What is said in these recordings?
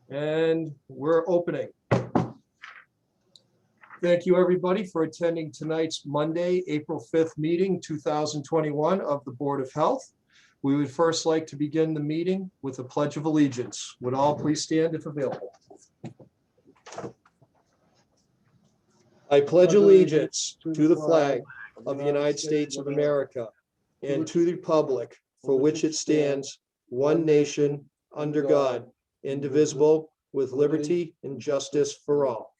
And we're opening. Thank you, everybody, for attending tonight's Monday, April 5th meeting, 2021 of the Board of Health. We would first like to begin the meeting with a Pledge of Allegiance. Would all please stand if available? I pledge allegiance to the flag of the United States of America and to the republic for which it stands, one nation, under God, indivisible, with liberty and justice for all.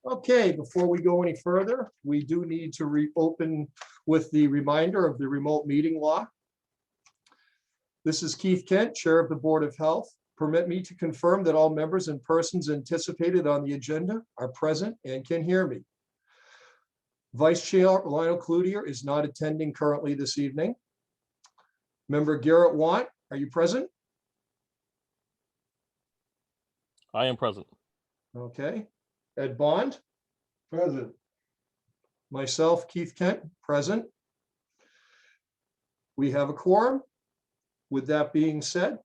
Okay, before we go any further, we do need to reopen with the reminder of the remote meeting law. This is Keith Kent, Chair of the Board of Health. Permit me to confirm that all members and persons anticipated on the agenda are present and can hear me. Vice Chair Lionel Cloutier is not attending currently this evening. Member Garrett Want, are you present? I am present. Okay. Ed Bond? Present. Myself, Keith Kent, present. We have a quorum. With that being said,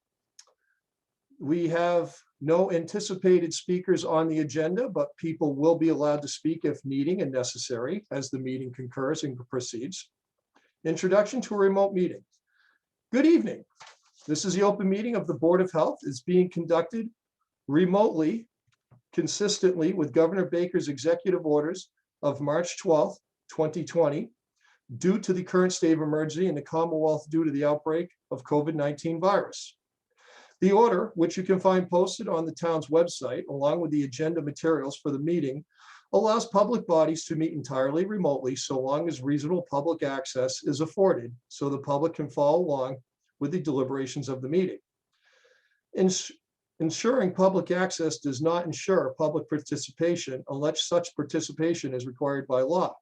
we have no anticipated speakers on the agenda, but people will be allowed to speak if needing and necessary as the meeting concurs and proceeds. Introduction to a remote meeting. Good evening. This is the open meeting of the Board of Health. It's being conducted remotely, consistently with Governor Baker's executive orders of March 12th, 2020, due to the current state of emergency in the Commonwealth due to the outbreak of COVID-19 virus. The order, which you can find posted on the town's website, along with the agenda materials for the meeting, allows public bodies to meet entirely remotely so long as reasonable public access is afforded so the public can follow along with the deliberations of the meeting. Ensuring public access does not ensure public participation unless such participation is required by law.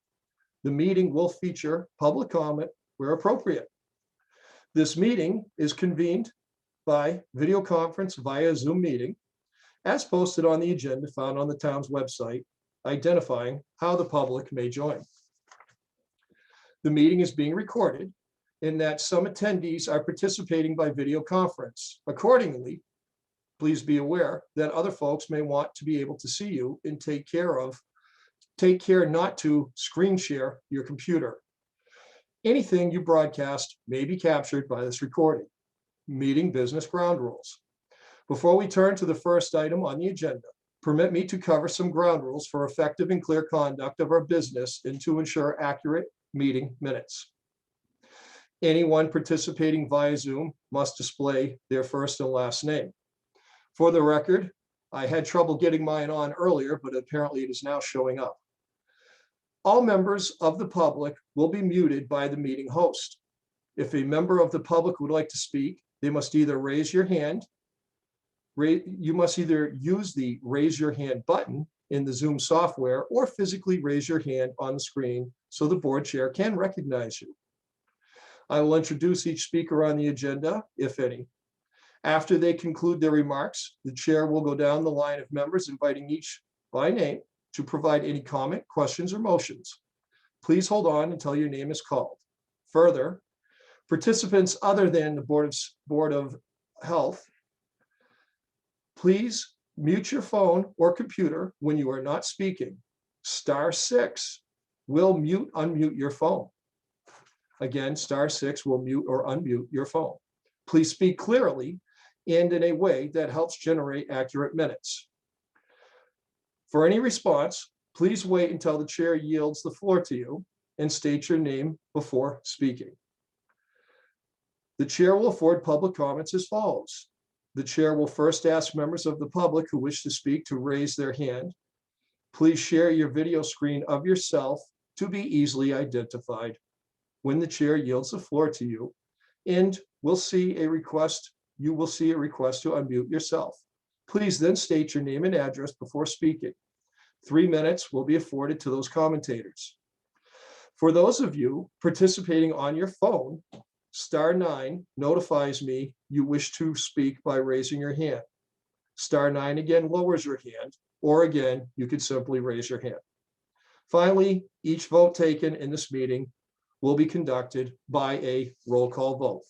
The meeting will feature public comment where appropriate. This meeting is convened by video conference via Zoom meeting, as posted on the agenda found on the town's website, identifying how the public may join. The meeting is being recorded in that some attendees are participating by video conference. Accordingly, please be aware that other folks may want to be able to see you and take care not to screen share your computer. Anything you broadcast may be captured by this recording. Meeting business ground rules. Before we turn to the first item on the agenda, permit me to cover some ground rules for effective and clear conduct of our business and to ensure accurate meeting minutes. Anyone participating via Zoom must display their first and last name. For the record, I had trouble getting mine on earlier, but apparently it is now showing up. All members of the public will be muted by the meeting host. If a member of the public would like to speak, they must either raise your hand. You must either use the raise your hand button in the Zoom software or physically raise your hand on the screen so the board chair can recognize you. I will introduce each speaker on the agenda, if any. After they conclude their remarks, the chair will go down the line of members, inviting each by name to provide any comment, questions, or motions. Please hold on until your name is called. Further, participants other than the Board of Health, please mute your phone or computer when you are not speaking. *6 will unmute your phone. Again, *6 will mute or unmute your phone. Please speak clearly and in a way that helps generate accurate minutes. For any response, please wait until the chair yields the floor to you and state your name before speaking. The chair will afford public comments as follows. The chair will first ask members of the public who wish to speak to raise their hand. Please share your video screen of yourself to be easily identified. When the chair yields the floor to you, and you will see a request to unmute yourself. Please then state your name and address before speaking. 3 minutes will be afforded to those commentators. For those of you participating on your phone, *9 notifies me you wish to speak by raising your hand. *9 again lowers your hand, or again, you could simply raise your hand. Finally, each vote taken in this meeting will be conducted by a roll call vote.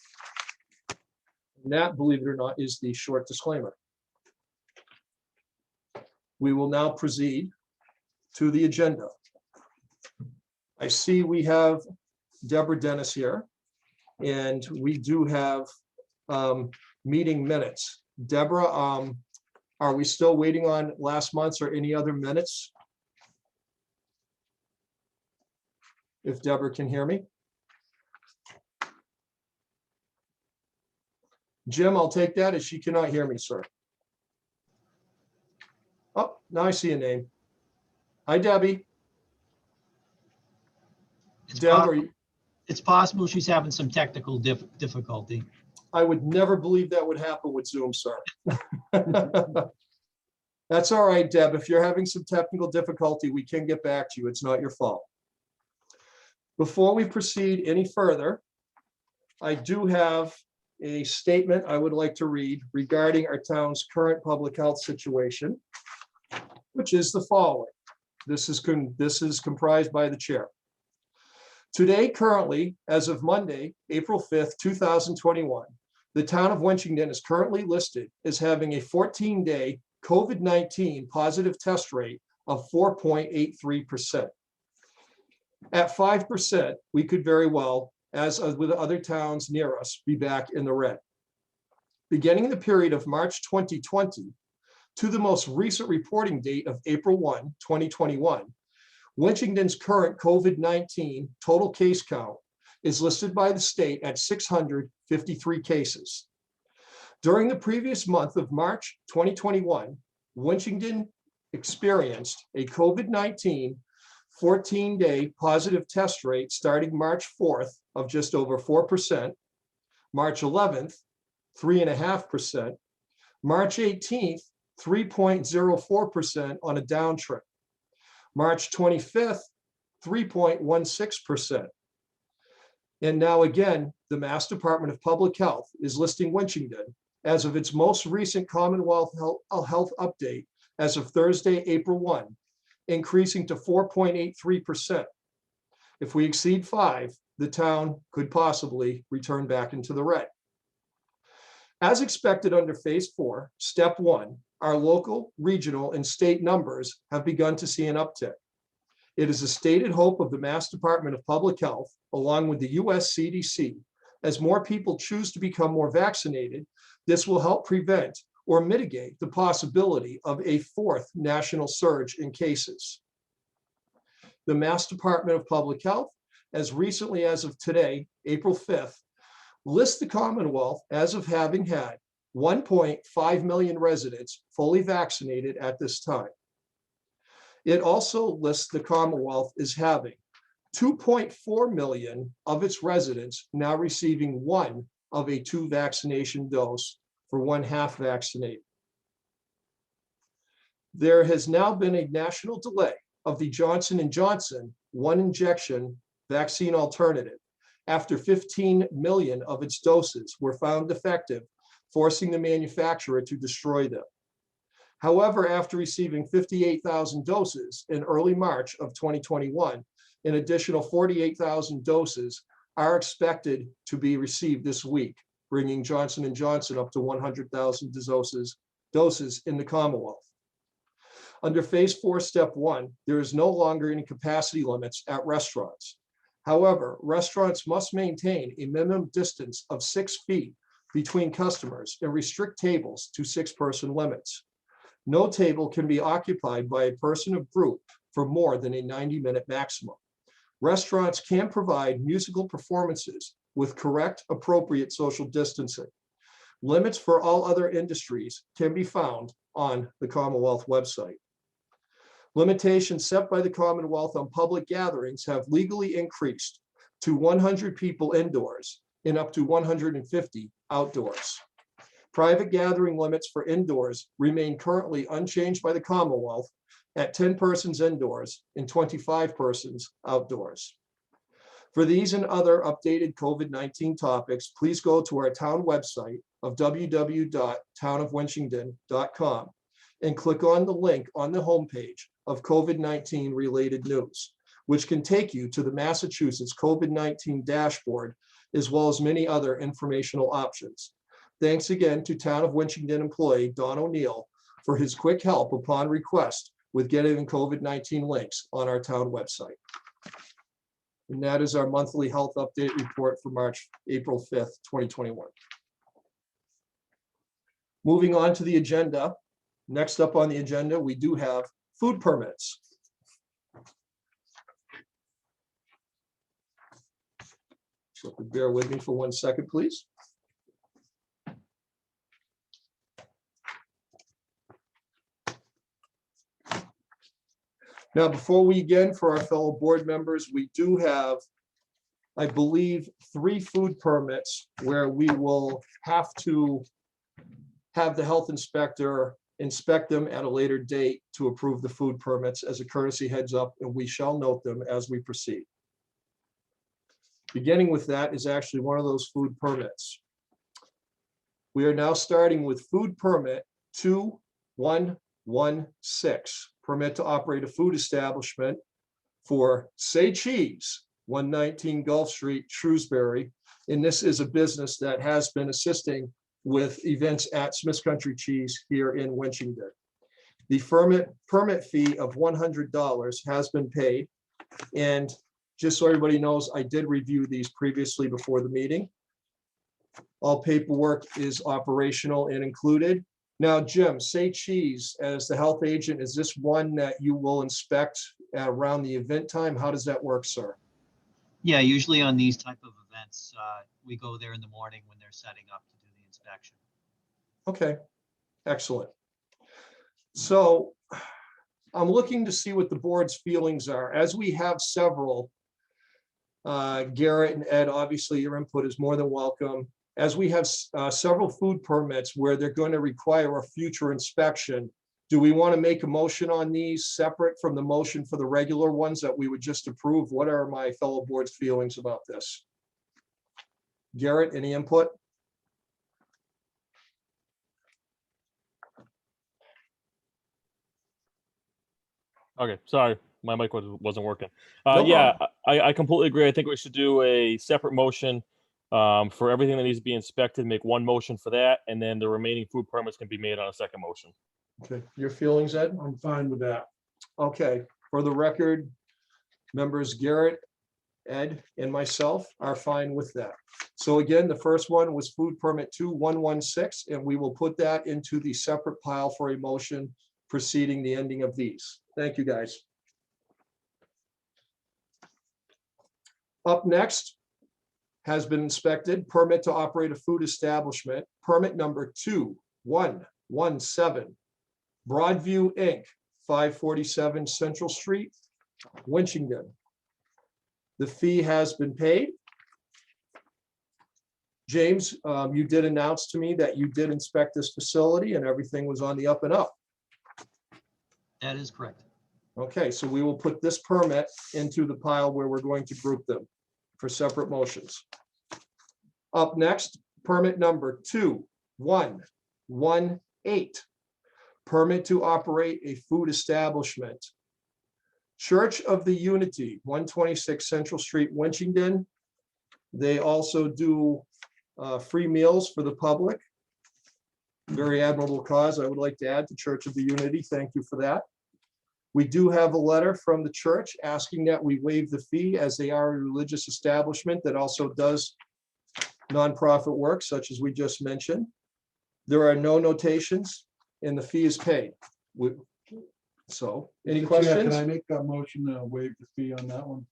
And that, believe it or not, is the short disclaimer. We will now proceed to the agenda. I see we have Deborah Dennis here, and we do have meeting minutes. Deborah, are we still waiting on last month's or any other minutes? If Deborah can hear me. Jim, I'll take that as she cannot hear me, sir. Oh, now I see a name. Hi, Debbie. Deborah, It's possible she's having some technical difficulty. I would never believe that would happen with Zoom, sir. That's all right, Deb. If you're having some technical difficulty, we can get back to you. It's not your fault. Before we proceed any further, I do have a statement I would like to read regarding our town's current public health situation, which is the following. This is comprised by the chair. Today, currently, as of Monday, April 5th, 2021, the town of Winchington is currently listed as having a 14-day COVID-19 positive test rate of 4.83%. At 5%, we could very well, as with other towns near us, be back in the red. Beginning in the period of March 2020 to the most recent reporting date of April 1, 2021, Winchington's current COVID-19 total case count is listed by the state at 653 cases. During the previous month of March 2021, Winchington experienced a COVID-19 14-day positive test rate starting March 4th of just over 4%, March 11th, 3.5%, March 18th, 3.04% on a downtrend, March 25th, 3.16%. And now again, the Mass Department of Public Health is listing Winchington as of its most recent Commonwealth Health update as of Thursday, April 1, increasing to 4.83%. If we exceed 5, the town could possibly return back into the red. As expected under Phase 4, Step 1, our local, regional, and state numbers have begun to see an uptick. It is a stated hope of the Mass Department of Public Health, along with the US CDC, as more people choose to become more vaccinated, this will help prevent or mitigate the possibility of a fourth national surge in cases. The Mass Department of Public Health, as recently as of today, April 5th, lists the Commonwealth as of having had 1.5 million residents fully vaccinated at this time. It also lists the Commonwealth as having 2.4 million of its residents now receiving one of a 2 vaccination dose for 1/2 vaccinated. There has now been a national delay of the Johnson & Johnson 1 injection vaccine alternative after 15 million of its doses were found defective, forcing the manufacturer to destroy them. However, after receiving 58,000 doses in early March of 2021, an additional 48,000 doses are expected to be received this week, bringing Johnson & Johnson up to 100,000 doses in the Commonwealth. Under Phase 4, Step 1, there is no longer any capacity limits at restaurants. However, restaurants must maintain a minimum distance of 6 feet between customers and restrict tables to 6-person limits. No table can be occupied by a person or group for more than a 90-minute maximum. Restaurants can provide musical performances with correct, appropriate social distancing. Limits for all other industries can be found on the Commonwealth website. Limitations set by the Commonwealth on public gatherings have legally increased to 100 people indoors and up to 150 outdoors. Private gathering limits for indoors remain currently unchanged by the Commonwealth at 10 persons indoors and 25 persons outdoors. For these and other updated COVID-19 topics, please go to our town website of www.townofwinchington.com and click on the link on the homepage of COVID-19 related news, which can take you to the Massachusetts COVID-19 dashboard, as well as many other informational options. Thanks again to Town of Winchington employee Don O'Neill for his quick help upon request with getting COVID-19 links on our town website. And that is our monthly health update report for April 5th, 2021. Moving on to the agenda. Next up on the agenda, we do have food permits. So if you bear with me for 1 second, please. Now, before we begin, for our fellow board members, we do have, I believe, 3 food permits where we will have to have the health inspector inspect them at a later date to approve the food permits as a courtesy heads up, and we shall note them as we proceed. Beginning with that is actually one of those food permits. We are now starting with food permit 2116, permit to operate a food establishment for Say Cheese, 119 Gulf Street, Shrewsbury. And this is a business that has been assisting with events at Smith's Country Cheese here in Winchington. The permit fee of $100 has been paid. And just so everybody knows, I did review these previously before the meeting. All paperwork is operational and included. Now, Jim, Say Cheese, as the health agent, is this one that you will inspect around the event time? How does that work, sir? Yeah, usually on these type of events, we go there in the morning when they're setting up to do the inspection. Okay, excellent. So I'm looking to see what the board's feelings are. As we have several, Garrett and Ed, obviously your input is more than welcome. As we have several food permits where they're going to require a future inspection, do we want to make a motion on these separate from the motion for the regular ones that we would just approve? What are my fellow board's feelings about this? Garrett, any input? Okay, sorry, my mic wasn't working. No Yeah, I completely agree. I think we should do a separate motion for everything that needs to be inspected, make one motion for that, and then the remaining food permits can be made on a second motion. Okay, your feelings, Ed? I'm fine with that. Okay, for the record, members Garrett, Ed, and myself are fine with that. So again, the first one was food permit 2116, and we will put that into the separate pile for a motion preceding the ending of these. Thank you, guys. Up next has been inspected, permit to operate a food establishment, permit number 2117, Broadview Inc., 547 Central Street, Winchington. The fee has been paid. James, you did announce to me that you did inspect this facility and everything was on the up and up. That is correct. Okay, so we will put this permit into the pile where we're going to group them for separate motions. Up next, permit number 2118, permit to operate a food establishment. Church of the Unity, 126 Central Street, Winchington. They also do free meals for the public. Very admirable cause. I would like to add to Church of the Unity. Thank you for that. We do have a letter from the church asking that we waive the fee, as they are a religious establishment that also does nonprofit work, such as we just mentioned. There are no notations and the fee is paid. So, any Mr. Chair, questions? Can I make that motion to waive the fee on that one?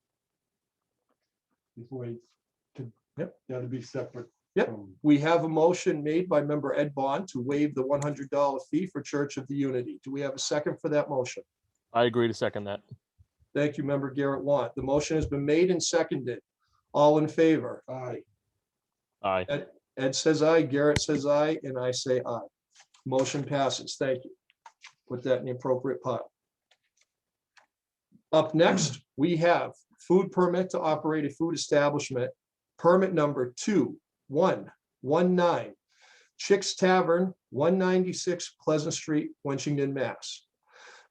Yep. That'd be separate. Yep. from- We have a motion made by member Ed Bond to waive the $100 fee for Church of the Unity. Do we have a second for that motion? I agree to second that. Thank you, member Garrett Want. The motion has been made and seconded. All in favor? Aye. Aye. Ed says aye, Garrett says aye, and I say aye. Motion passes. Thank you. Put that in the appropriate pile. Up next, we have food permit to operate a food establishment, permit number 2119, Chick's Tavern, 196 Pleasant Street, Winchington, Mass.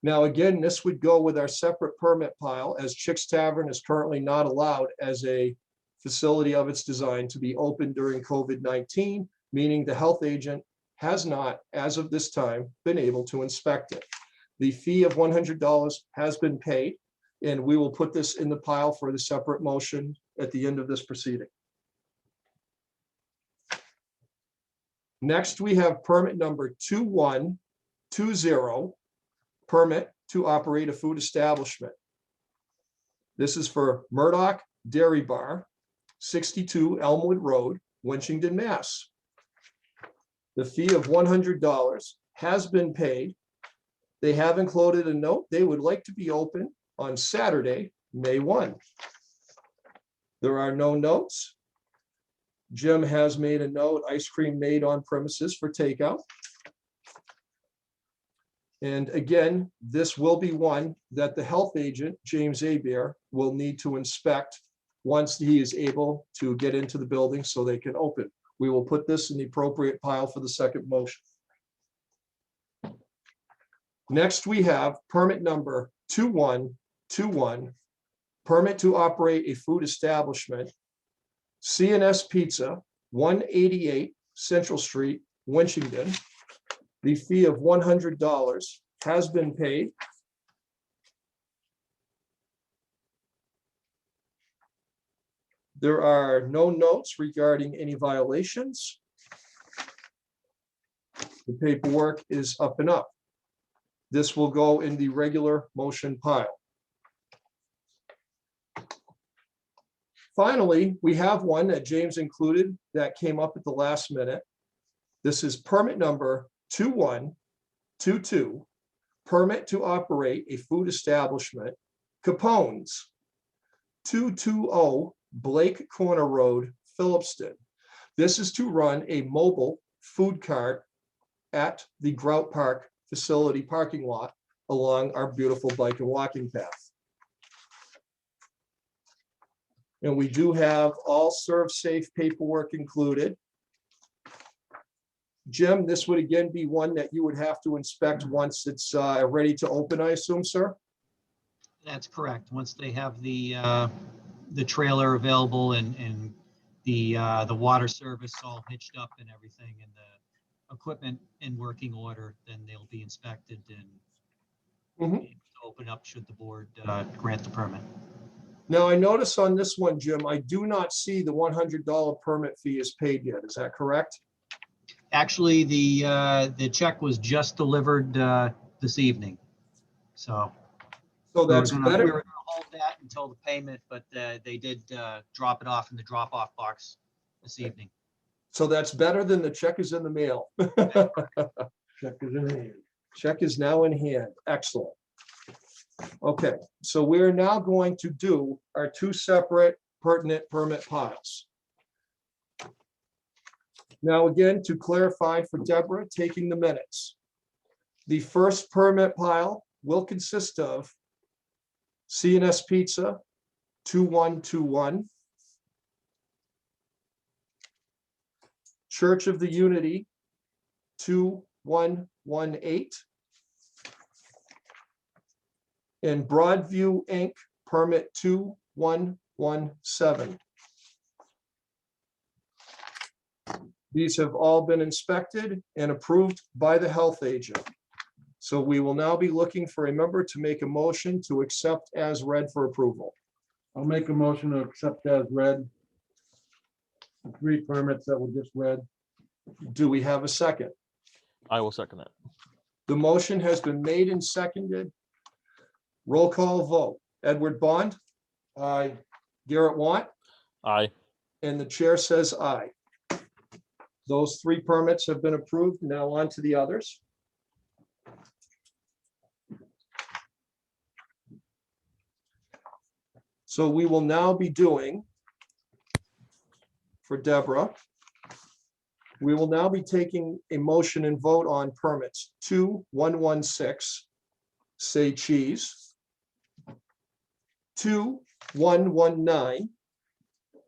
Now, again, this would go with our separate permit pile, as Chick's Tavern is currently not allowed as a facility of its design to be open during COVID-19, meaning the health agent has not, as of this time, been able to inspect it. The fee of $100 has been paid, and we will put this in the pile for the separate motion at the end of this proceeding. Next, we have permit number 2120, permit to operate a food establishment. This is for Murdoch Dairy Bar, 62 Elmwood Road, Winchington, Mass. The fee of $100 has been paid. They have included a note they would like to be open on Saturday, May 1. There are no notes. Jim has made a note, ice cream made on premises for takeout. And again, this will be one that the health agent, James Abear, will need to inspect once he is able to get into the building so they can open. We will put this in the appropriate pile for the second motion. Next, we have permit number 2121, permit to operate a food establishment, CNS Pizza, 188 Central Street, Winchington. The fee of $100 has been paid. There are no notes regarding any violations. The paperwork is up and up. This will go in the regular motion pile. Finally, we have one that James included that came up at the last minute. This is permit number 2122, permit to operate a food establishment, Capone's, 220 Blake Corner Road, Phillipston. This is to run a mobile food cart at the Grout Park facility parking lot along our beautiful bike and walking path. And we do have all serve safe paperwork included. Jim, this would again be one that you would have to inspect once it's ready to open, I assume, sir? That's correct. Once they have the trailer available and the water service all hitched up and everything and the equipment in working order, then they'll be inspected and be able to open up should the board grant the permit. Now, I notice on this one, Jim, I do not see the $100 permit fee is paid yet. Is that correct? Actually, the check was just delivered this evening. So That's we better. were gonna hold that until the payment, but they did drop it off in the drop-off box this evening. So that's better than the check is in the mail. Check is in hand. Check is now in hand. Excellent. Okay, so we're now going to do our two separate pertinent permit piles. Now, again, to clarify for Deborah, taking the minutes, the first permit pile will consist of CNS Pizza, 2121, Church of the Unity, 2118, and Broadview Inc., permit 2117. These have all been inspected and approved by the health agent. So we will now be looking for a member to make a motion to accept as read for approval. I'll make a motion to accept as read the 3 permits that were just read. Do we have a second? I will second that. The motion has been made and seconded. Roll call vote. Edward Bond? Aye. Garrett Want? Aye. And the chair says aye. Those 3 permits have been approved. Now on to the others. So we will now be doing, for Deborah, we will now be taking a motion and vote on permits 2116, Say Cheese, 2119,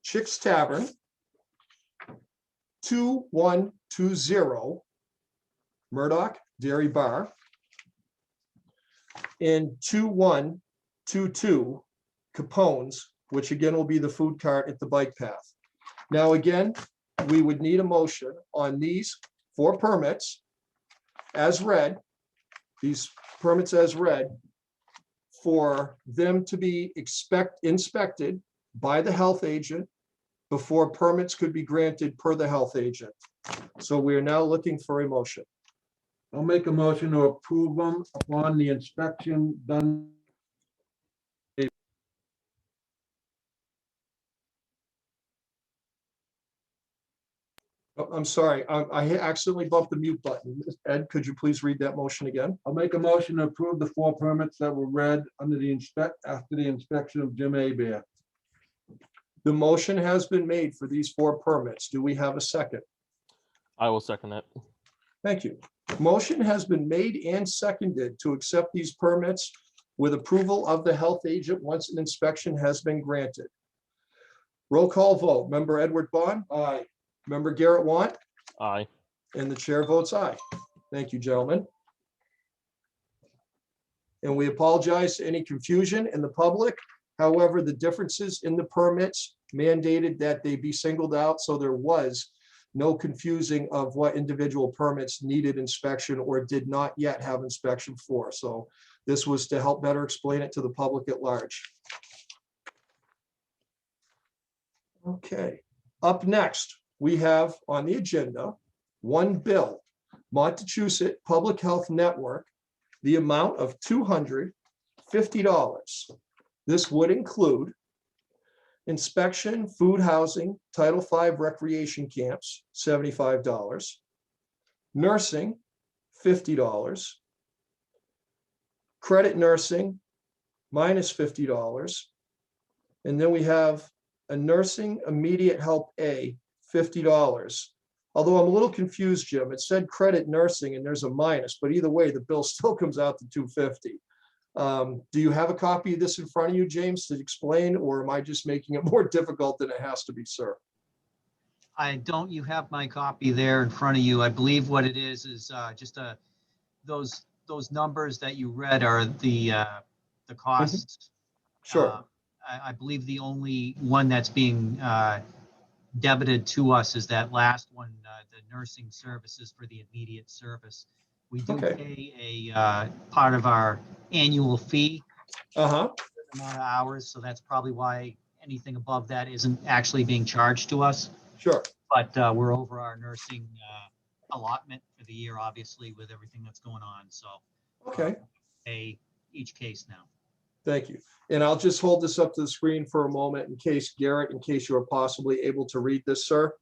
Chick's Tavern, 2120, Murdoch Dairy Bar, and 2122, Capone's, which again will be the food cart at the bike path. Now, again, we would need a motion on these 4 permits as read, these permits as read, for them to be inspected by the health agent before permits could be granted per the health agent. So we are now looking for a motion. I'll make a motion to approve them upon the inspection done. Oh, I'm sorry, I accidentally bumped the mute button. Ed, could you please read that motion again? I'll make a motion to approve the 4 permits that were read under the after the inspection of Jim Abear. The motion has been made for these 4 permits. Do we have a second? I will second that. Thank you. Motion has been made and seconded to accept these permits with approval of the health agent once an inspection has been granted. Roll call vote. Member Edward Bond? Aye. Member Garrett Want? Aye. And the chair votes aye. Thank you, gentlemen. And we apologize to any confusion in the public. However, the differences in the permits mandated that they be singled out, so there was no confusing of what individual permits needed inspection or did not yet have inspection for. So this was to help better explain it to the public at large. Okay, up next, we have on the agenda one bill, Montechusett Public Health Network, the amount of $250. This would include inspection, food, housing, Title V recreation camps, $75, nursing, $50, credit nursing, minus $50, and then we have a nursing immediate help A, $50. Although I'm a little confused, Jim, it said credit nursing and there's a minus, but either way, the bill still comes out to $250. Do you have a copy of this in front of you, James, to explain, or am I just making it more difficult than it has to be, sir? I don't, you have my copy there in front of you. I believe what it is just those numbers that you read are the costs. Sure. I believe the only one that's being debited to us is that last one, the nursing services for the immediate service. We do Okay. pay a part of our annual fee Uh-huh. for the amount of hours, so that's probably why anything above that isn't actually being charged to us. Sure. But we're over our nursing allotment for the year, obviously, with everything that's going on. So Okay. pay each case now. Thank you. And I'll just hold this up to the screen for a moment in case, Garrett, in case you are possibly able to read this, sir.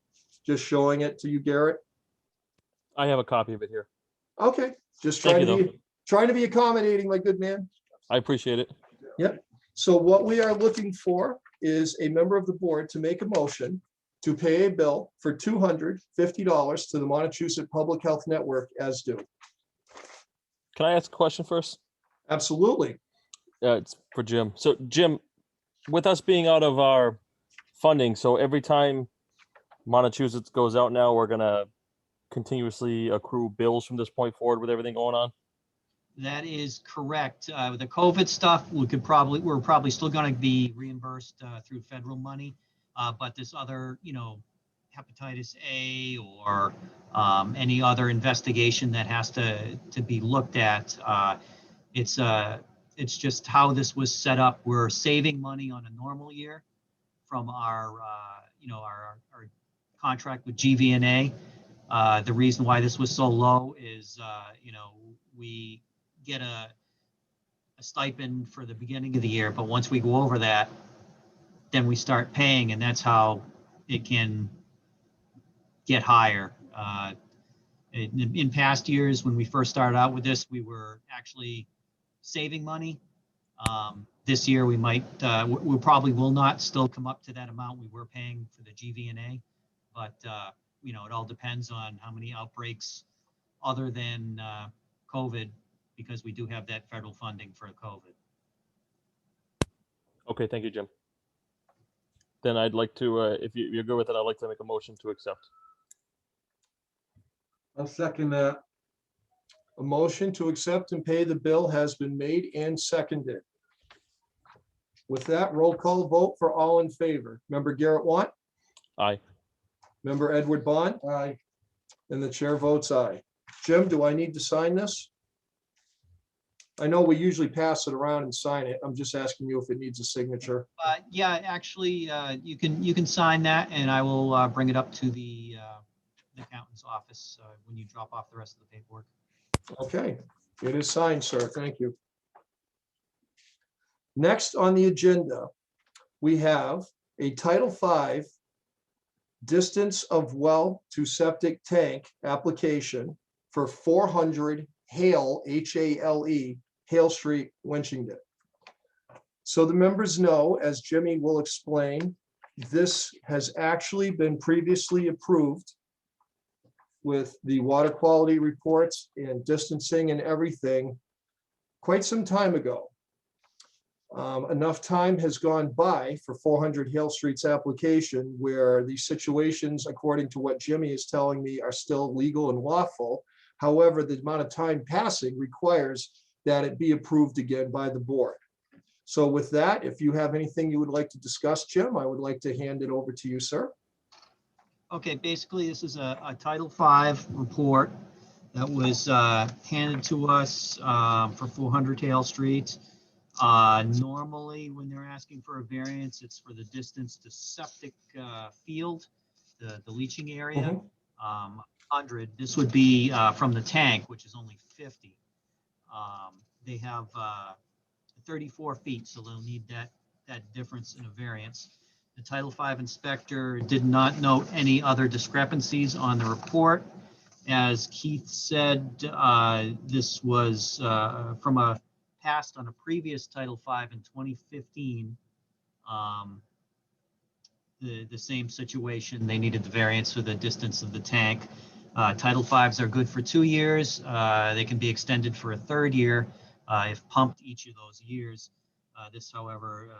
Just showing it to you, Garrett. I have a copy of it here. Okay, just Thank trying you, to be, trying to be accommodating, my good man. I appreciate it. Yep. So what we are looking for is a member of the board to make a motion to pay a bill for $250 to the Montechusett Public Health Network as due. Can I ask a question first? Absolutely. It's for Jim. So Jim, with us being out of our funding, so every time Montechusett goes out now, we're gonna continuously accrue bills from this point forward with everything going on? That is correct. With the COVID stuff, we're probably still going to be reimbursed through federal money. But this other, hepatitis A or any other investigation that has to be looked at, it's just how this was set up. We're saving money on a normal year from our contract with GVNA. The reason why this was so low is, we get a stipend for the beginning of the year, but once we go over that, then we start paying, and that's how it can get higher. In past years, when we first started out with this, we were actually saving money. This year, we probably will not still come up to that amount we were paying for the GVNA, but it all depends on how many outbreaks other than COVID, because we do have that federal funding for COVID. Okay, thank you, Jim. Then I'd like to, if you're good with it, I'd like to make a motion to accept. I'll second that. A motion to accept and pay the bill has been made and seconded. With that, roll call vote for all in favor. Member Garrett Want, Aye. Member Edward Bond, Aye. and the chair votes aye. Jim, do I need to sign this? I know we usually pass it around and sign it. I'm just asking you if it needs a signature. Yeah, actually, you can sign that, and I will bring it up to the accountant's office when you drop off the rest of the paperwork. Okay, it is signed, sir. Thank you. Next on the agenda, we have a Title V distance of well to septic tank application for 400 Hale, H-A-L-E, Hale Street, Winchington. So the members know, as Jimmy will explain, this has actually been previously approved with the water quality reports and distancing and everything quite some time ago. Enough time has gone by for 400 Hale Street's application where these situations, according to what Jimmy is telling me, are still legal and lawful. However, the amount of time passing requires that it be approved again by the board. So with that, if you have anything you would like to discuss, Jim, I would like to hand it over to you, sir. Okay, basically, this is a Title V report that was handed to us for 400 Hale Street. Normally, when they're asking for a variance, it's for the distance to septic field, the leaching area. 100, this would be from the tank, which is only 50. They have 34 feet, so they'll need that difference in a variance. The Title V inspector did not note any other discrepancies on the report. As Keith said, this was from a passed on a previous Title V in 2015. The same situation, they needed the variance for the distance of the tank. Title Vs are good for 2 years. They can be extended for a 3rd year if pumped each of those years. This, however,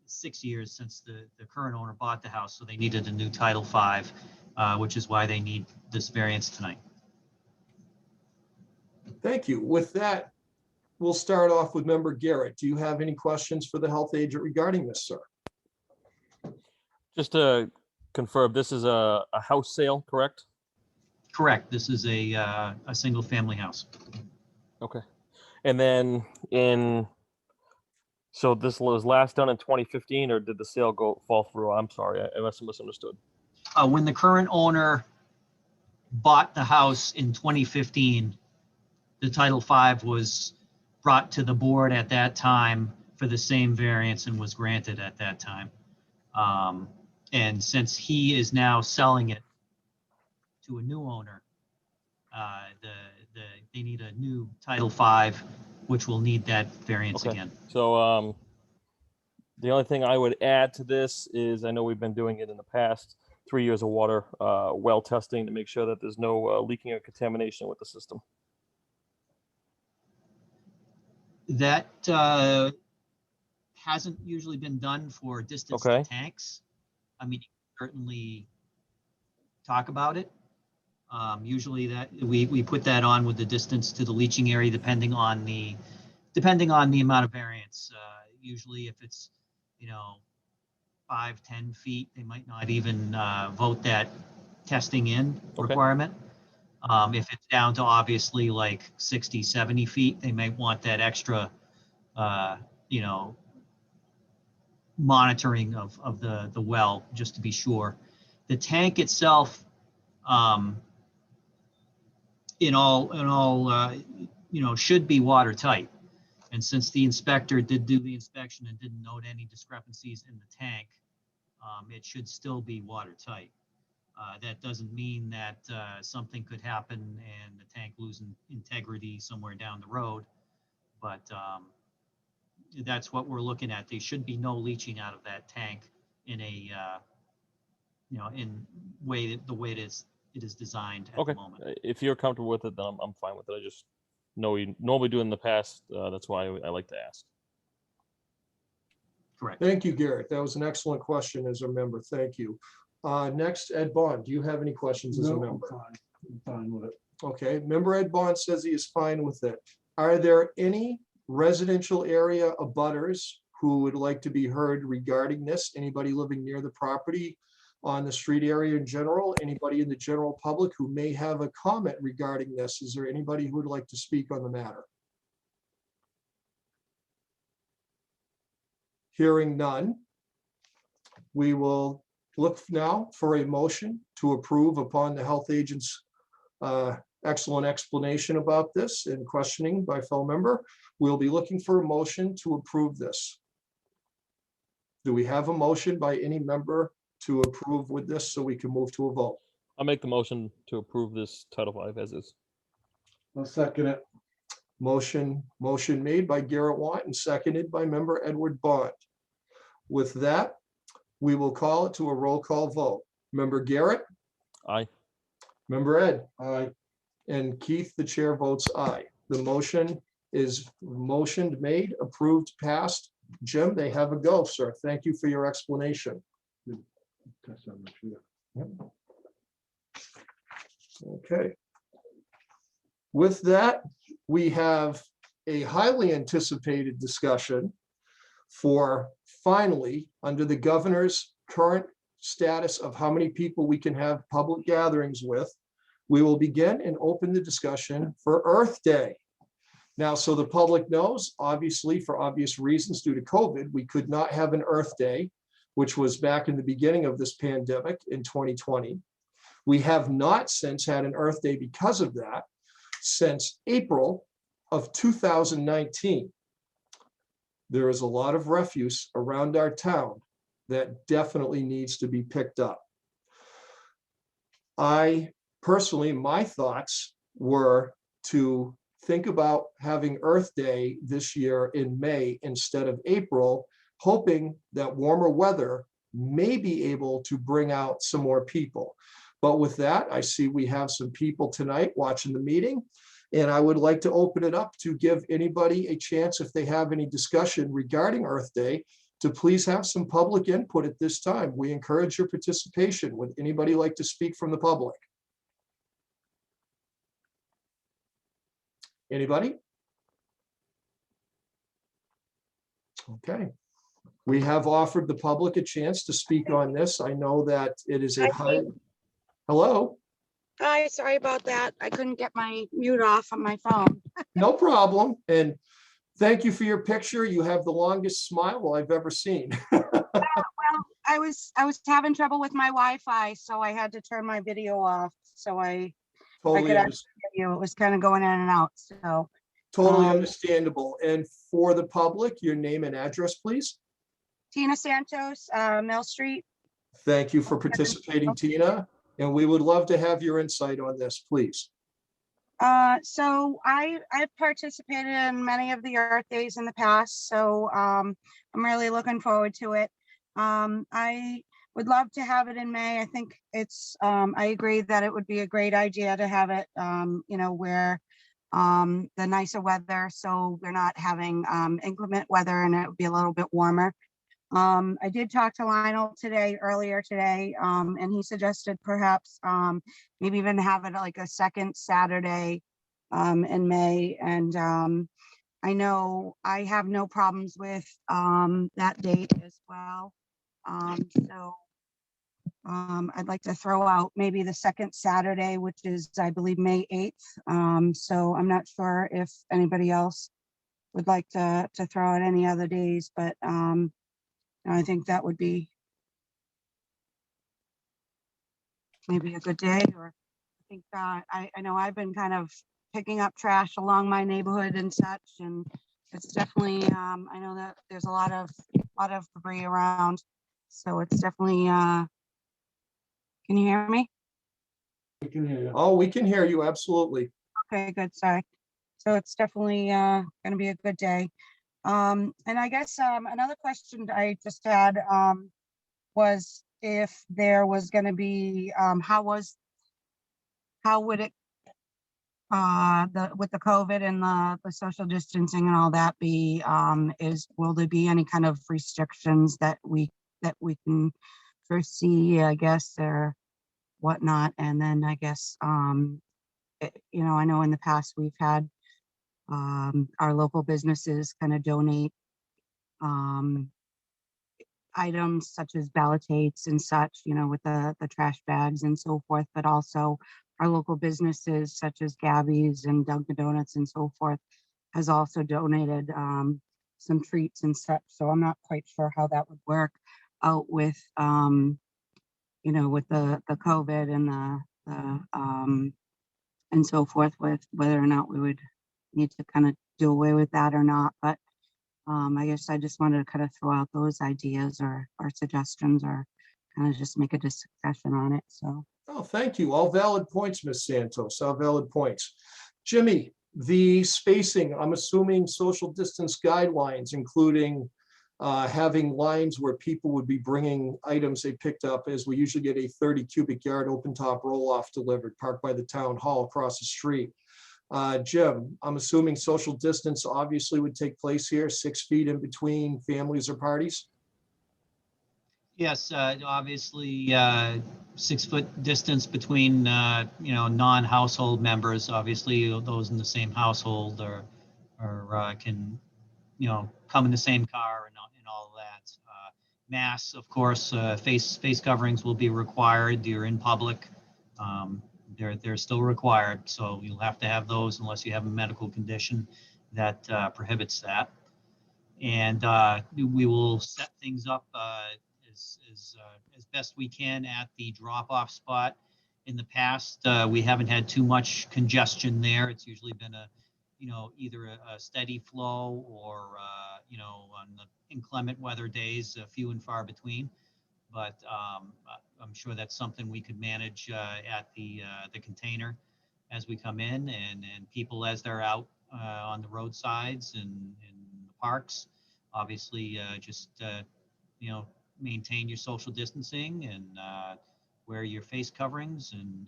6 years since the current owner bought the house, so they needed a new Title V, which is why they need this variance tonight. Thank you. With that, we'll start off with member Garrett. Do you have any questions for the health agent regarding this, sir? Just to confirm, this is a house sale, correct? Correct. This is a single family house. Okay. And then so this was last done in 2015, or did the sale fall through? I'm sorry, I must have misunderstood. When the current owner bought the house in 2015, the Title V was brought to the board at that time for the same variance and was granted at that time. And since he is now selling it to a new owner, they need a new Title V, which will need that variance Okay. again. So the only thing I would add to this is I know we've been doing it in the past, 3 years of water well testing to make sure that there's no leaking or contamination with the system. That hasn't usually been done for distance Okay. to tanks. I mean, you can certainly talk about it. Usually that we put that on with the distance to the leaching area, depending on the amount of variance. Usually if it's, 5-10 feet, they might not even vote that testing in requirement. If it's down to obviously like 60-70 feet, they may want that extra monitoring of the well, just to be sure. The tank itself, in all should be watertight. And since the inspector did do the inspection and didn't note any discrepancies in the tank, it should still be watertight. That doesn't mean that something could happen and the tank lose integrity somewhere down the road, but that's what we're looking at. There should be no leaching out of that tank in a the way it is designed at Okay. the moment. If you're comfortable with it, then I'm fine with it. I just know we normally do it in the past. That's why I like to ask. Correct. Thank you, Garrett. That was an excellent question as a member. Thank you. Next, Ed Bond, do you have any questions as a No, I'm member? fine. I'm fine with it. Okay, member Ed Bond says he is fine with it. Are there any residential area abutters who would like to be heard regarding this? Anybody living near the property on the street area in general? Anybody in the general public who may have a comment regarding this? Is there anybody who would like to speak on the matter? Hearing none, we will look now for a motion to approve upon the health agent's excellent explanation about this and questioning by fellow member. We'll be looking for a motion to approve this. Do we have a motion by any member to approve with this so we can move to a vote? I'll make the motion to approve this Title V as is. I'll second it. Motion made by Garrett Watt and seconded by member Edward Bond. With that, we will call it to a roll call vote. Member Garrett, Aye. member Ed, Aye. and Keith, the chair votes aye. The motion is motioned, made, approved, passed. Jim, they have a go, sir. Thank you for your explanation. Test on the machine. Okay. With that, we have a highly anticipated discussion for finally, under the governor's current status of how many people we can have public gatherings with, we will begin and open the discussion for Earth Day. Now, so the public knows, obviously, for obvious reasons due to COVID, we could not have an Earth Day, which was back in the beginning of this pandemic in 2020. We have not since had an Earth Day because of that since April of 2019. There is a lot of refuse around our town that definitely needs to be picked up. I personally, my thoughts were to think about having Earth Day this year in May instead of April, hoping that warmer weather may be able to bring out some more people. But with that, I see we have some people tonight watching the meeting, and I would like to open it up to give anybody a chance, if they have any discussion regarding Earth Day, to please have some public input at this time. We encourage your participation. Would anybody like to speak from the public? Anybody? Okay. We have offered the public a chance to speak on this. I know that it is a high. Hello? Hi, sorry about that. I couldn't get my mute off on my phone. No problem. And thank you for your picture. You have the longest smile I've ever seen. Well, I was having trouble with my Wi-Fi, so I had to turn my video off. So I Totally, could actually hear you. It was kind of going in and out. So totally understandable. And for the public, your name and address, please. Tina Santos, Mill Street. Thank you for participating, Tina. And we would love to have your insight on this, please. So I've participated in many of the Earth Days in the past, so I'm really looking forward to it. I would love to have it in May. I think it's, I agree that it would be a great idea to have it, you know, where the nicer weather, so we're not having inclement weather and it would be a little bit warmer. I did talk to Lionel earlier today, and he suggested perhaps maybe even have it like a second Saturday in May. And I know I have no problems with that date as well. So I'd like to throw out maybe the second Saturday, which is, I believe, May 8th. So I'm not sure if anybody else would like to throw out any other days, but I think that would be maybe a good day. Or I think I know I've been kind of picking up trash along my neighborhood and such, and it's definitely I know that there's a lot of debris around, so it's definitely. Can you hear me? We can hear you. Oh, we can hear you. Absolutely. Okay, good. Sorry. So it's definitely going to be a good day. And I guess another question I just had was if there was going to be, how would it, with the COVID and the social distancing and all that be, will there be any kind of restrictions that we can foresee, I guess, or whatnot? And then I guess, you know, I know in the past we've had our local businesses kind of donate items such as ballotates and such, with the trash bags and so forth, but also our local businesses such as Gabby's and Dunkin' Donuts and so forth has also donated some treats and such. So I'm not quite sure how that would work out with, with the COVID and and so forth, with whether or not we would need to kind of do away with that or not. But I guess I just wanted to kind of throw out those ideas or suggestions, or kind of just make a discussion on it. So. Oh, thank you. All valid points, Ms. Santos, all valid points. Jimmy, the spacing, I'm assuming social distance guidelines, including having lines where people would be bringing items they picked up, as we usually get a 30 cubic yard open top roll off delivered, parked by the town hall across the street. Jim, I'm assuming social distance obviously would take place here, 6 feet in between families or parties? Yes, obviously, 6-foot distance between, non-household members. Obviously, those in the same household or can, come in the same car and all of that. Masks, of course, face coverings will be required. You're in public. They're still required, so you'll have to have those unless you have a medical condition that prohibits that. And we will set things up as best we can at the drop-off spot. In the past, we haven't had too much congestion there. It's usually been either a steady flow or on the inclement weather days, few and far between. But I'm sure that's something we could manage at the container as we come in, and people as they're out on the roadsides and in the parks. Obviously, just maintain your social distancing and wear your face coverings, and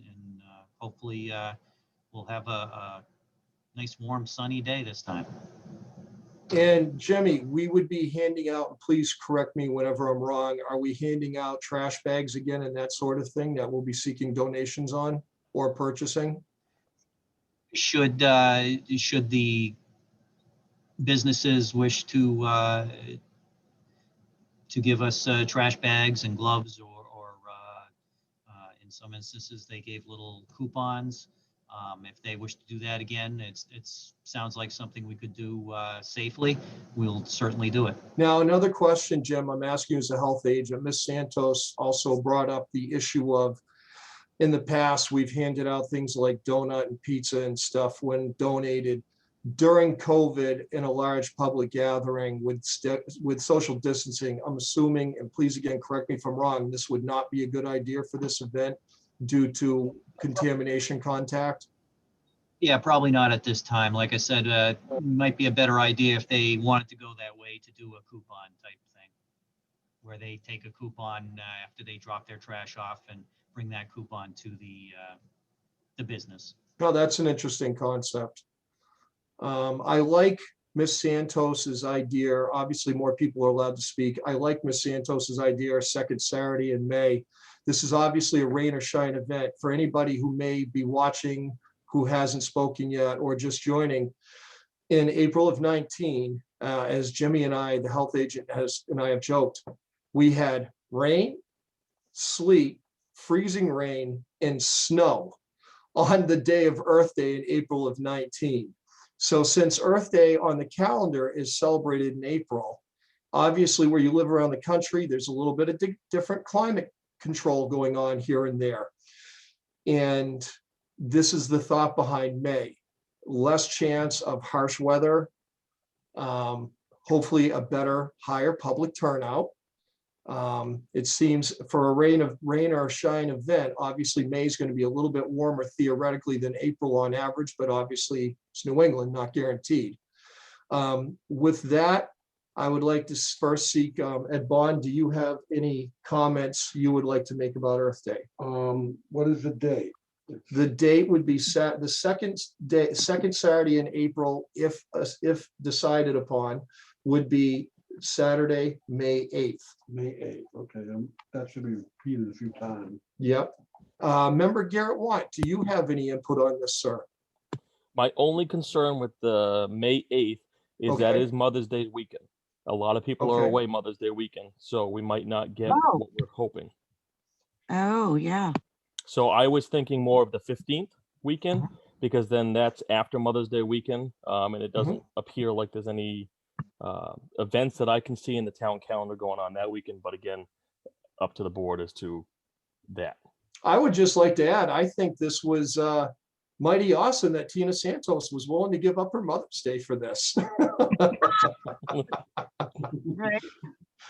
hopefully we'll have a nice, warm, sunny day this time. And Jimmy, we would be handing out, please correct me whenever I'm wrong, are we handing out trash bags again and that sort of thing that we'll be seeking donations on or purchasing? Should the businesses wish to give us trash bags and gloves, or in some instances they gave little coupons. If they wish to do that again, it's sounds like something we could do safely. We'll certainly do it. Now, another question, Jim, I'm asking you as a health agent. Ms. Santos also brought up the issue of, in the past, we've handed out things like donut and pizza and stuff when donated. During COVID, in a large public gathering with social distancing, I'm assuming, and please again, correct me if I'm wrong, this would not be a good idea for this event due to contamination contact? Yeah, probably not at this time. Like I said, might be a better idea if they wanted to go that way, to do a coupon type thing, where they take a coupon after they drop their trash off and bring that coupon to the business. Oh, that's an interesting concept. I like Ms. Santos's idea. Obviously, more people are allowed to speak. I like Ms. Santos's idea, our second Saturday in May. This is obviously a rain or shine event. For anybody who may be watching, who hasn't spoken yet, or just joining, in April of 19, as Jimmy and I, the health agent, and I have joked, we had rain, sleet, freezing rain, and snow on the day of Earth Day in April of 19. So since Earth Day on the calendar is celebrated in April, obviously where you live around the country, there's a little bit of different climate control going on here and there. And this is the thought behind May. Less chance of harsh weather, hopefully a better, higher public turnout. It seems for a rain or shine event, obviously May is going to be a little bit warmer theoretically than April on average, but obviously it's New England, not guaranteed. With that, I would like to first seek, Ed Bond, do you have any comments you would like to make about Earth Day? What is the date? The date would be set the second Saturday in April, if decided upon, would be Saturday, May 8th. May 8th, okay, that should be repeated a few times. Yep. Member Garrett White, do you have any input on this, sir? My only concern with the May 8th is that Okay. is Mother's Day weekend. A lot of people are Okay. away Mother's Day weekend, so we might not get Oh. what we're hoping. Oh, yeah. So I was thinking more of the 15th weekend, because then that's after Mother's Day weekend, and it doesn't appear like there's any events that I can see in the town calendar going on that weekend. But again, up to the board as to that. I would just like to add, I think this was mighty awesome that Tina Santos was willing to give up her Mother's Day for this. Right.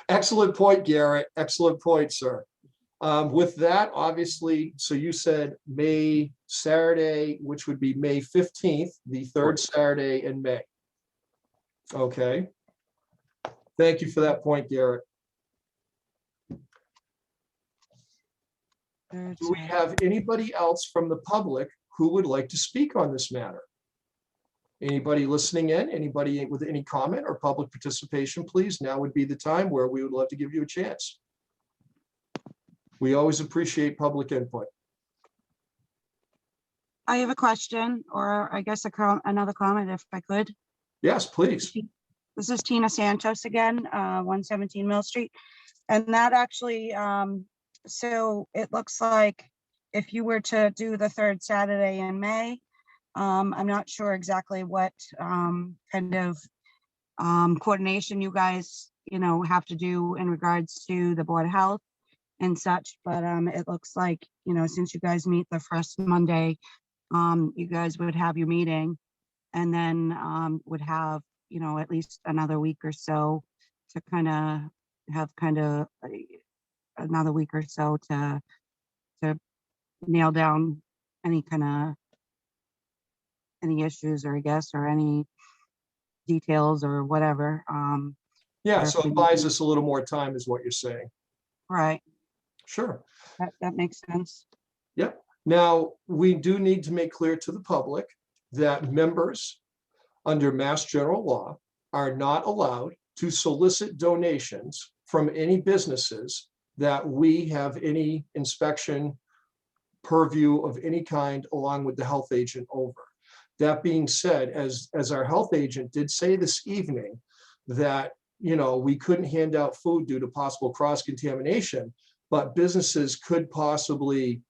Excellent point, Garrett. Excellent point, sir. With that, obviously, so you said May Saturday, which would be May 15th, the third Saturday in May. Okay. Thank you for that point, Garrett. Do we have anybody else from the public who would like to speak on this matter? Anybody listening in, anybody with any comment or public participation, please, now would be the time where we would love to give you a chance. We always appreciate public input. I have a question, or I guess another comment if I could. Yes, please. This is Tina Santos again, 117 Mill Street. And that actually, so it looks like if you were to do the third Saturday in May, I'm not sure exactly what kind of coordination you guys, have to do in regards to the Board of Health and such, but it looks like, since you guys meet the first Monday, you guys would have your meeting and then would have, at least another week or so to kind of have another week or so to nail down any issues, or I guess, or any details or whatever. Yeah, or so if it we- buys us a little more time is what you're saying. Right, Sure. that makes sense. Yep. Now, we do need to make clear to the public that members under Mass General Law are not allowed to solicit donations from any businesses that we have any inspection purview of any kind along with the health agent over. That being said, as our health agent did say this evening, that, we couldn't hand out food due to possible cross-contamination, but businesses could possibly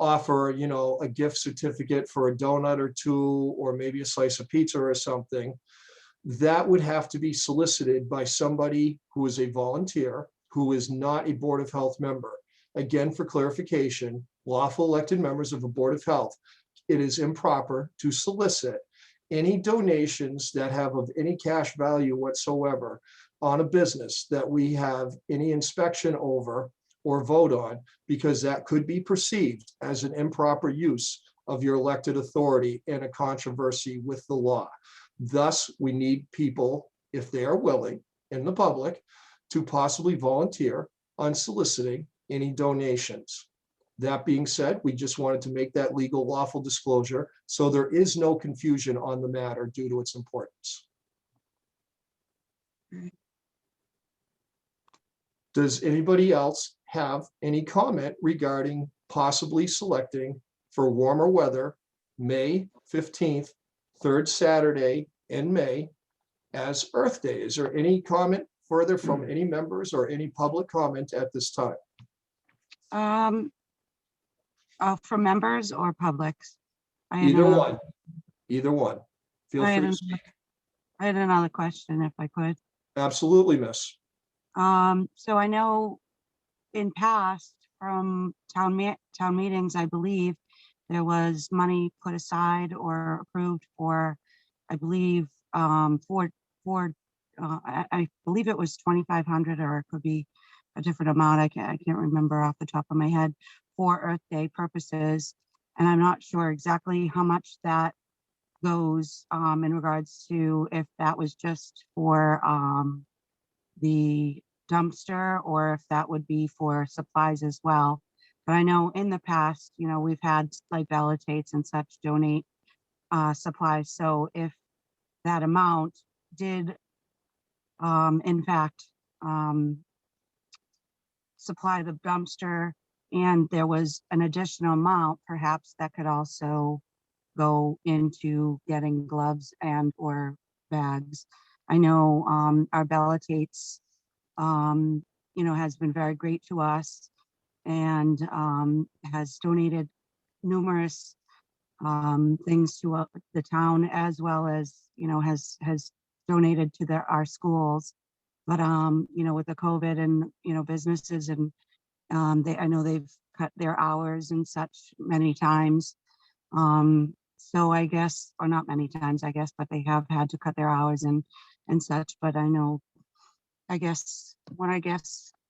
offer, a gift certificate for a donut or two, or maybe a slice of pizza or something. That would have to be solicited by somebody who is a volunteer, who is not a Board of Health member. Again, for clarification, lawful elected members of a Board of Health, it is improper to solicit any donations that have of any cash value whatsoever on a business that we have any inspection over or vote on, because that could be perceived as an improper use of your elected authority and a controversy with the law. Thus, we need people, if they are willing, in the public, to possibly volunteer on soliciting any donations. That being said, we just wanted to make that legal lawful disclosure so there is no confusion on the matter due to its importance. Does anybody else have any comment regarding possibly selecting for warmer weather, May 15th, third Saturday in May as Earth Day? Is there any comment further from any members or any public comment at this time? From members or publics? Either one. Either one. Feel I free had to speak. I had another question if I could. Absolutely, miss. So I know in past from town meetings, I believe there was money put aside or approved for, I believe, I believe it was 2,500, or it could be a different amount. I can't remember off the top of my head, for Earth Day purposes. And I'm not sure exactly how much that goes in regards to if that was just for the dumpster, or if that would be for supplies as well. But I know in the past, we've had like Validates and such donate supplies. So if that amount did in fact supply the dumpster, and there was an additional amount, perhaps that could also go into getting gloves and or bags. I know our Bella Tates, has been very great to us and has donated numerous things to the town, as well as, has donated to our schools. But, with the COVID and, businesses and I know they've cut their hours and such many times. So I guess, or not many times, I guess, but they have had to cut their hours and such. But I know, what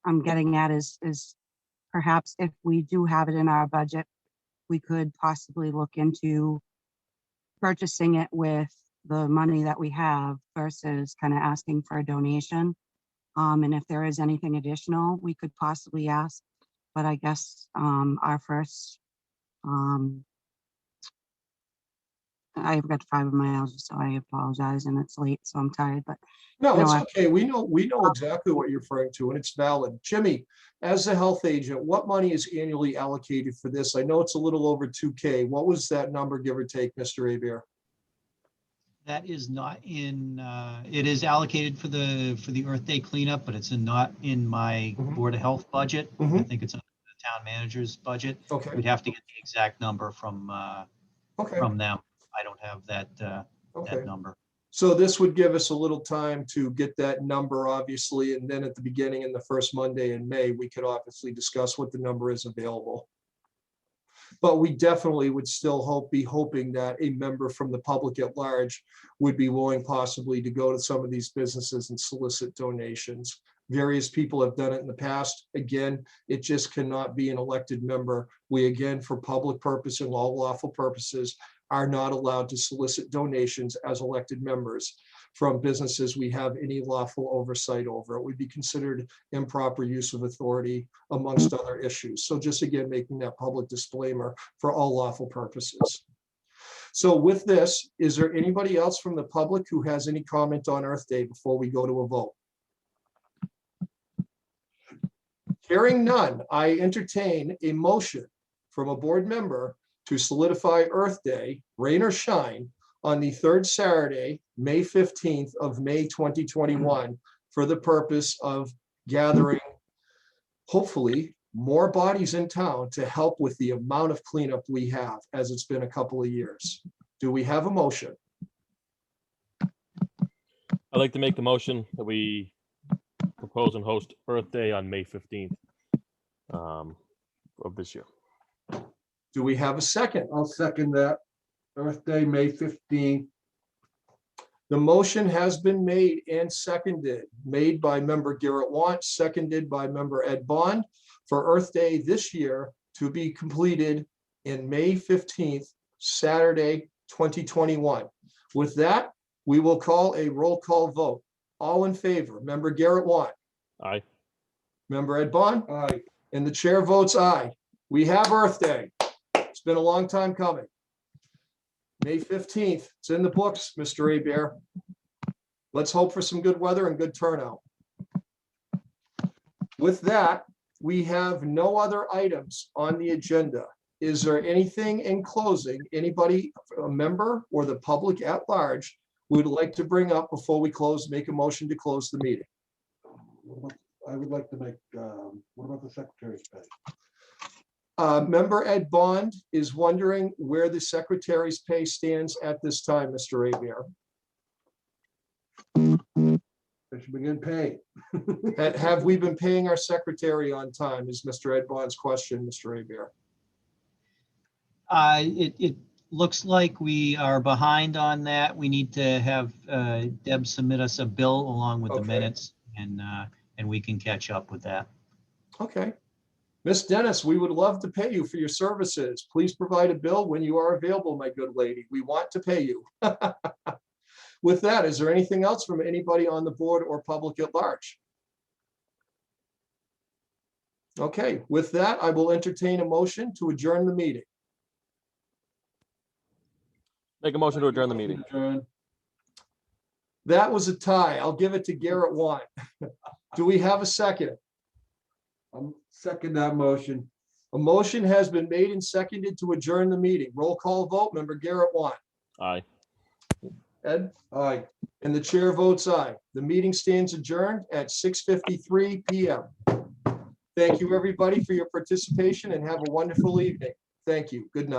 I'm getting at is perhaps if we do have it in our budget, we could possibly look into purchasing it with the money that we have versus kind of asking for a donation. And if there is anything additional, we could possibly ask. But I guess our first, I've got fibromyalgia, so I apologize, and it's late, so I'm tired. But No, No, it's I- okay. We know exactly what you're referring to, and it's valid. Jimmy, as the health agent, what money is annually allocated for this? I know it's a little over 2K. What was that number, give or take, Mr. Abear? That is not in, it is allocated for the Earth Day cleanup, but it's not in my Mhm. Board of Health budget. I Mhm. think it's on the town manager's budget. Okay, We'd have to get the exact number from okay, them. I don't have that okay. number. So this would give us a little time to get that number, obviously, and then at the beginning, in the first Monday in May, we could obviously discuss what the number is available. But we definitely would still be hoping that a member from the public at large would be willing possibly to go to some of these businesses and solicit donations. Various people have done it in the past. Again, it just cannot be an elected member. We, again, for public purpose and all lawful purposes, are not allowed to solicit donations as elected members from businesses we have any lawful oversight over. It would be considered improper use of authority, amongst other issues. So just again, making that public disclaimer for all lawful purposes. So with this, is there anybody else from the public who has any comment on Earth Day before we go to a vote? Hearing none, I entertain a motion from a board member to solidify Earth Day, rain or shine, on the third Saturday, May 15th of May 2021, for the purpose of gathering, hopefully, more bodies in town to help with the amount of cleanup we have, as it's been a couple of years. Do we have a motion? I'd like to make the motion that we propose and host Earth Day on May 15th of this year. Do we have a second? I'll second that. Earth Day, May 15th. The motion has been made and seconded, made by member Garrett Want, seconded by member Ed Bond, for Earth Day this year to be completed in May 15th, Saturday, 2021. With that, we will call a roll call vote. All in favor, member Garrett Want, Aye. member Ed Bond, Aye. and the chair votes aye. We have Earth Day. It's been a long time coming. May 15th, it's in the books, Mr. Abear. Let's hope for some good weather and good turnout. With that, we have no other items on the agenda. Is there anything in closing, anybody, a member or the public at large, would like to bring up before we close, make a motion to close the meeting? I would like to make, what about the secretary's pay? Member Ed Bond is wondering where the secretary's pay stands at this time, Mr. Abear. They should begin pay. Have we been paying our secretary on time, is Mr. Ed Bond's question, Mr. Abear. It looks like we are behind on that. We need to have Deb submit us a bill along with the Okay. minutes, and we can catch up with that. Okay. Miss Dennis, we would love to pay you for your services. Please provide a bill when you are available, my good lady. We want to pay you. With that, is there anything else from anybody on the board or public at large? Okay, with that, I will entertain a motion to adjourn the meeting. Make a motion to adjourn the meeting. Adjourn. That was a tie. I'll give it to Garrett Want. Do we have a second? I'll second that motion. A motion has been made and seconded to adjourn the meeting. Roll call vote, member Garrett Want, Aye. Ed? Aye. And the chair votes aye. The meeting stands adjourned at 6:53 PM. Thank you, everybody, for your participation and have a wonderful evening. Thank you. Good night.